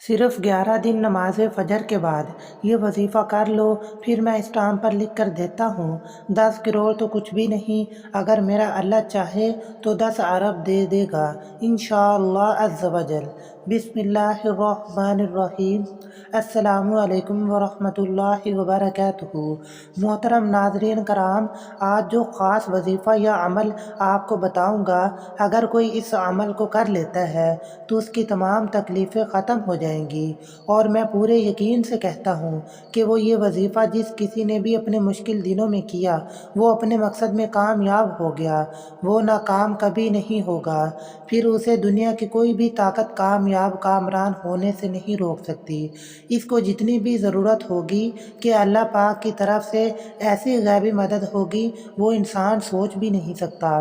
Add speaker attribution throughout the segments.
Speaker 1: صرف 11 دن نماز فجر کے بعد یہ وظیفہ کر لو، پھر میں اسٹامپ پر لکھ کر دیتا ہوں۔ 10 کروڑ تو کچھ بھی نہیں، اگر میرا اللہ چاہے تو 10 ارب دے دے گا انشاءاللہ عز و جل۔ بسم اللہ الرحمن الرحیم۔ السلام علیکم ورحمۃ اللہ وبرکاتہ۔ محترم ناظرین کرام، آج جو خاص وظیفہ یا عمل آپ کو بتاؤں گا، اگر کوئی اس عمل کو کر لیتا ہے تو اس کی تمام تکلیفیں ختم ہو جائیں گی، اور میں پورے یقین سے کہتا ہوں کہ وہ یہ وظیفہ جس کسی نے بھی اپنے مشکل دنوں میں کیا، وہ اپنے مقصد میں کامیاب ہو گیا، وہ ناکام کبھی نہیں ہوگا، پھر اسے دنیا کی کوئی بھی طاقت کامیاب کامران ہونے سے نہیں روک سکتی۔ اس کو جتنی بھی ضرورت ہوگی کہ اللہ پاک کی طرف سے ایسی غیبی مدد ہوگی وہ انسان سوچ بھی نہیں سکتا۔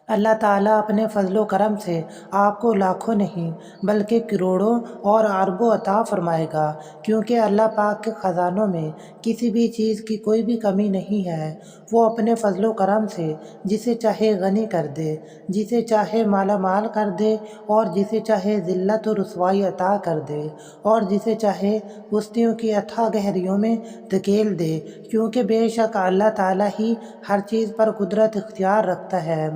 Speaker 1: اللہ تعالیٰ اپنے فضل و کرم سے آپ کو لاکھوں نہیں بلکہ کروڑوں اور اربوں عطا فرمائے گا، کیونکہ اللہ پاک کے خزانوں میں کسی بھی چیز کی کوئی بھی کمی نہیں ہے۔ وہ اپنے فضل و کرم سے جسے چاہے غنی کر دے، جسے چاہے مالا مال کر دے، اور جسے چاہے ذلت و رسوائی عطا کر دے، اور جسے چاہے پستیوں کی اتھاہ گہریوں میں دھکیل دے، کیونکہ بے شک اللہ تعالیٰ ہی ہر چیز پر قدرت اختیار رکھتا ہے،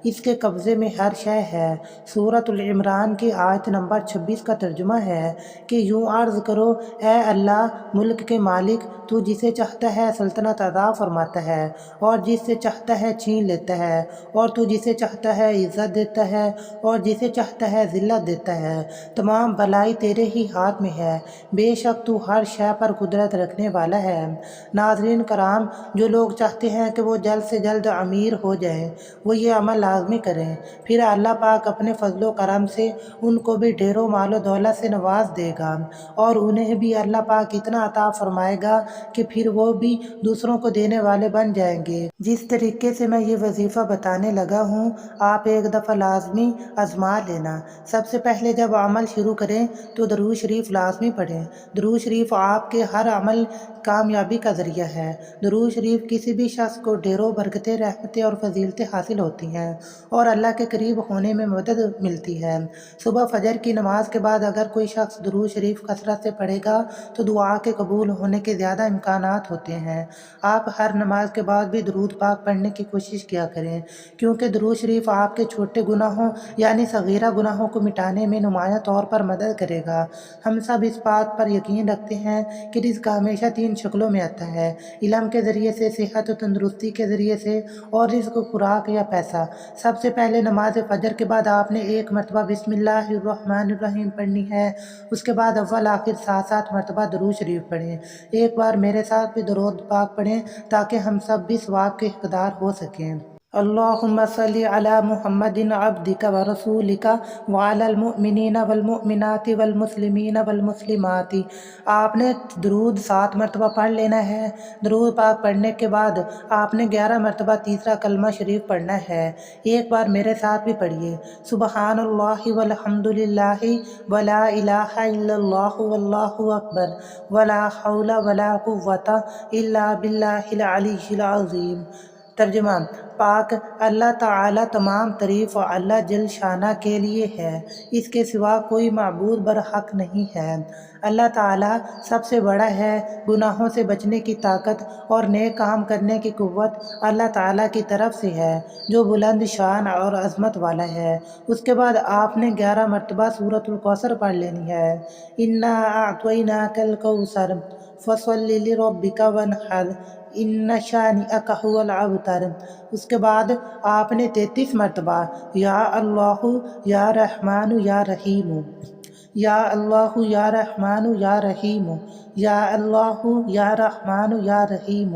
Speaker 1: اس کے قبضے میں ہر شے ہے۔ سورۃ العمران کی آیت نمبر 26 کا ترجمہ ہے کہ یوں عرض کرو، اے اللہ ملک کے مالک، تو جسے چاہتا ہے سلطنت عطا فرماتا ہے اور جس سے چاہتا ہے چھین لیتا ہے، اور تو جسے چاہتا ہے عزت دیتا ہے اور جسے چاہتا ہے ذلت دیتا ہے، تمام بھلائی تیرے ہی ہاتھ میں ہے، بے شک تو ہر شے پر قدرت رکھنے والا ہے۔ ناظرین کرام، جو لوگ چاہتے ہیں کہ وہ جلد سے جلد امیر ہو جائیں، وہ یہ عمل لازمی کریں، پھر اللہ پاک اپنے فضل و کرم سے ان کو بھی ڈھیروں مال و دولت سے نواز دے گا، اور انہیں بھی اللہ پاک اتنا عطا فرمائے گا کہ پھر وہ بھی دوسروں کو دینے والے بن جائیں گے۔ جس طریقے سے میں یہ وظیفہ بتانے لگا ہوں، آپ ایک دفعہ لازمی آزما لینا۔ سب سے پہلے جب عمل شروع کریں تو درود شریف لازمی پڑھیں۔ درود شریف آپ کے ہر عمل کامیابی کا ذریعہ ہے۔ درود شریف کسی بھی شخص کو ڈھیروں برکتیں، رحمتیں اور فضیلتیں حاصل ہوتی ہیں، اور اللہ کے قریب ہونے میں مدد ملتی ہے۔ صبح فجر کی نماز کے بعد اگر کوئی شخص درود شریف کثرت سے پڑھے گا تو دعا کے قبول ہونے کے زیادہ امکانات ہوتے ہیں۔ آپ ہر نماز کے بعد بھی درود پاک پڑھنے کی کوشش کیا کریں، کیونکہ درود شریف آپ کے چھوٹے گناہوں یعنی صغیرہ گناہوں کو مٹانے میں نمایاں طور پر مدد کرے گا۔ ہم سب اس بات پر یقین رکھتے ہیں کہ رزق ہمیشہ 3 شکلوں میں آتا ہے: علم کے ذریعے سے، صحت و تندرستی کے ذریعے سے، اور رزق خوراک یا پیسہ۔ سب سے پہلے نماز فجر کے بعد آپ نے 1 مرتبہ بسم اللہ الرحمن الرحیم پڑھنی ہے، اس کے بعد اول آخر 7 مرتبہ درود شریف پڑھیں۔ ایک بار میرے ساتھ بھی درود پاک پڑھیں تاکہ ہم سب بھی ثواب کے حقدار ہو سکیں۔ اللہم صلی علی محمد عبدک ورسولک وعلی المؤمنین والمؤمنات والمسلمین والمسلمات۔ آپ نے درود 7 مرتبہ پڑھ لینا ہے۔ درود پاک پڑھنے کے بعد آپ نے 11 مرتبہ تیسرا کلمہ شریف پڑھنا ہے۔ ایک بار میرے ساتھ بھی پڑھیے: سبحان اللہ والحمد للہ ولا الہ الا اللہ واللہ اکبر ولا حول ولا قوۃ الا باللہ العلی العظیم۔ ترجمہ: پاک اللہ تعالیٰ تمام تعریف اللہ جل شانہ کے لیے ہے، اس کے سوا کوئی معبود برحق نہیں ہے۔ اللہ تعالیٰ سب سے بڑا ہے۔ گناہوں سے بچنے کی طاقت اور نیک کام کرنے کی قوت اللہ تعالیٰ کی طرف سے ہے، جو بلند شان اور عظمت والا ہے۔ اس کے بعد آپ نے 11 مرتبہ سورۃ الکوثر پڑھ لینی ہے: انا اعطیناک الکوثر فصل لربک وانحر ان شانئک ھو الابتر۔ اس کے بعد آپ نے 33 مرتبہ یا اللہ یا رحمان یا رحیم، یا اللہ یا رحمان یا رحیم، یا اللہ یا رحمان یا رحیم،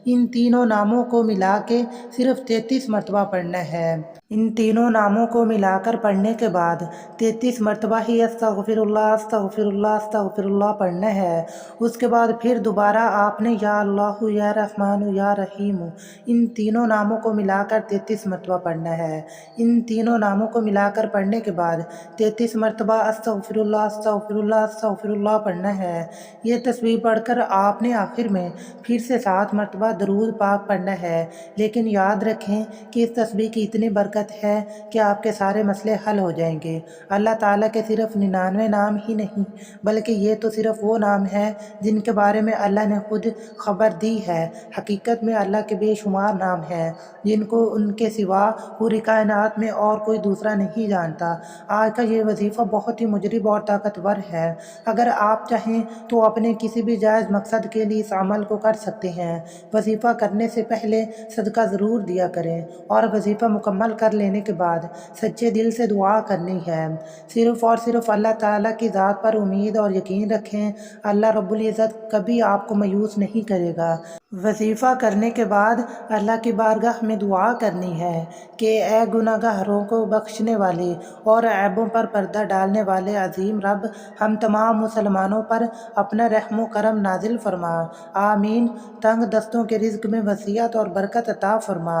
Speaker 1: ان تینوں ناموں کو ملا کے صرف 33 مرتبہ پڑھنا ہے۔ ان تینوں ناموں کو ملا کر پڑھنے کے بعد 33 مرتبہ ہی استغفر اللہ استغفر اللہ استغفر اللہ پڑھنا ہے۔ اس کے بعد پھر دوبارہ آپ نے یا اللہ یا رحمان یا رحیم، ان تینوں ناموں کو ملا کر 33 مرتبہ پڑھنا ہے۔ ان تینوں ناموں کو ملا کر پڑھنے کے بعد 33 مرتبہ استغفر اللہ استغفر اللہ استغفر اللہ پڑھنا ہے۔ یہ تسبیح پڑھ کر آپ نے آخر میں پھر سے 7 مرتبہ درود پاک پڑھنا ہے، لیکن یاد رکھیں کہ اس تسبیح کی اتنی برکت ہے کہ آپ کے سارے مسئلے حل ہو جائیں گے۔ اللہ تعالیٰ کے صرف 99 نام ہی نہیں بلکہ یہ تو صرف وہ نام ہے جن کے بارے میں اللہ نے خود خبر دی ہے۔ حقیقت میں اللہ کے بے شمار نام ہیں جن کو ان کے سوا پوری کائنات میں اور کوئی دوسرا نہیں جانتا۔ آج کا یہ وظیفہ بہت ہی مجرب اور طاقتور ہے۔ اگر آپ چاہیں تو اپنے کسی بھی جائز مقصد کے لیے اس عمل کو کر سکتے ہیں۔ وظیفہ کرنے سے پہلے صدقہ ضرور دیا کریں اور وظیفہ مکمل کر لینے کے بعد سچے دل سے دعا کرنی ہے۔ صرف اور صرف اللہ تعالیٰ کی ذات پر امید اور یقین رکھیں، اللہ رب العزت کبھی آپ کو مایوس نہیں کرے گا۔ وظیفہ کرنے کے بعد اللہ کی بارگاہ میں دعا کرنی ہے کہ اے گناہ گاروں کو بخشنے والے اور عیبوں پر پردہ ڈالنے والے عظیم رب، ہم تمام مسلمانوں پر اپنا رحم و کرم نازل فرما۔ آمین۔ تنگ دستوں کے رزق میں وسعت اور برکت عطا فرما۔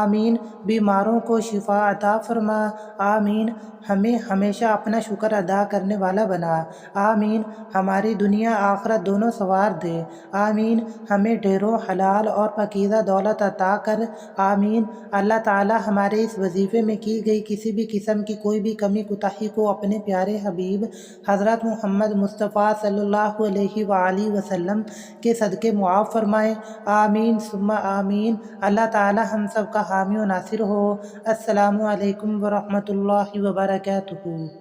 Speaker 1: آمین۔ بیماروں کو شفا عطا فرما۔ آمین۔ ہمیں ہمیشہ اپنا شکر ادا کرنے والا بنا۔ آمین۔ ہماری دنیا آخرت دونوں سنوار دے۔ آمین۔ ہمیں ڈھیروں حلال اور پاکیزہ دولت عطا کر۔ آمین۔ اللہ تعالیٰ ہمارے اس وظیفے میں کی گئی کسی بھی قسم کی کوئی بھی کمی کوتاہی کو اپنے پیارے حبیب حضرت محمد مصطفیٰ صلی اللہ علیہ وآلہ وسلم کے صدقے معاف فرمائے۔ آمین ثم آمین۔ اللہ تعالیٰ ہم سب کا حامی و ناصر ہو۔ السلام علیکم ورحمۃ اللہ وبرکاتہ۔